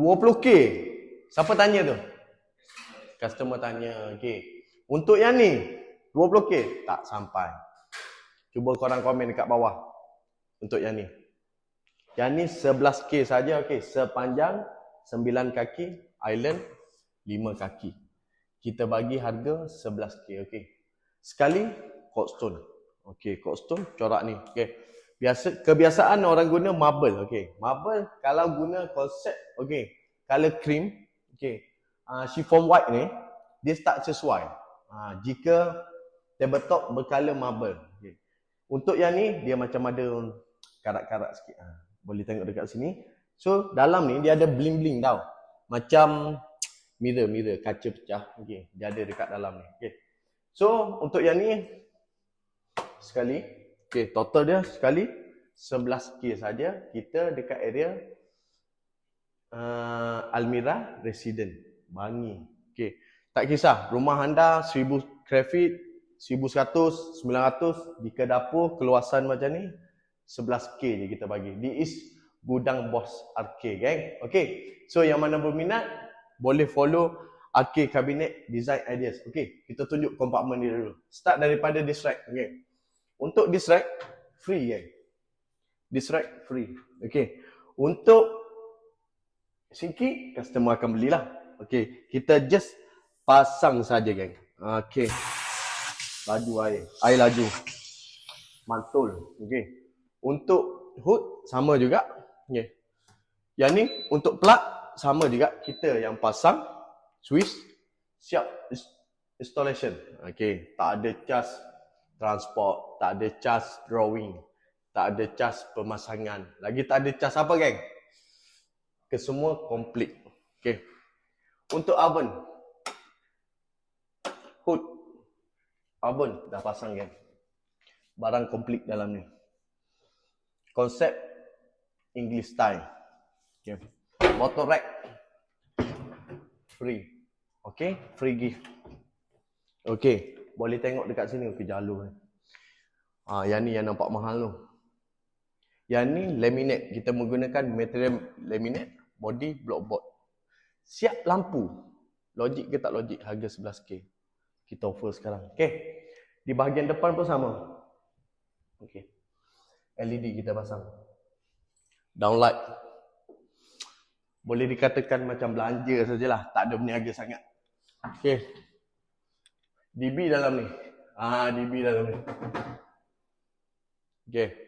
20k. Siapa tanya tu? Customer tanya. Okay. Untuk yang ni 20k tak sampai. Cuba korang komen dekat bawah. Untuk yang ni. Yang ni 11k saja. Okay. Sepanjang 9 kaki, island 5 kaki. Kita bagi harga 11k. Okay. Sekali cold stone. Okay, cold stone corak ni. Okay. Kebiasaan orang guna marble. Okay. Marble kalau guna konsep, okay, color cream, okay, chiffon white ni dia tak sesuai. Jika tabletop bercolor marble. Okay. Untuk yang ni dia macam ada karat-karat sikit. Boleh tengok dekat sini. So dalam ni dia ada bling-bling tau. Macam mirror kaca pecah. Okay. Dia ada dekat dalam ni. Okay. So untuk yang ni sekali, okay, total dia sekali 11k saja. Kita dekat area Almira Resident, Bangi. Okay. Tak kisah rumah anda 1000 square feet, 1100, 900, jika dapur keluasan macam ni 11k je kita bagi. This is Gudang Boss RK, gang. Okay. So yang mana berminat boleh follow RK Cabinet Design Ideas. Okay. Kita tunjuk kompartmen dia dulu. Start daripada disk rack. Okay. Untuk disk rack free, gang. Disk rack free. Okay. Untuk sinki customer akan belilah. Okay. Kita just pasang saja, gang. Okay. Laju air. Air laju. Mantul. Okay. Untuk hood sama juga. Okay. Yang ni untuk plug sama juga. Kita yang pasang switch siap installation. Okay. Tak ada cas transport, tak ada cas drawing, tak ada cas pemasangan. Lagi tak ada cas apa, geng? Kesemua komplit. Okay. Untuk oven, hood, oven dah pasang, geng. Barang komplit dalam ni. Konsep English style. Okay. Bottle rack free. Okay, free gift. Okay, boleh tengok dekat sini ke jalur ni. Yang ni yang nampak mahal tu. Yang ni laminate. Kita menggunakan material laminate, body block board. Siap lampu. Logik ke tak logik? Harga 11k. Kita offer sekarang. Okay. Di bahagian depan pun sama. Okay. LED kita pasang. Downlight. Boleh dikatakan macam belanja sajalah. Tak ada berniaga sangat. Okay. DB dalam ni. DB dalam ni. Okay.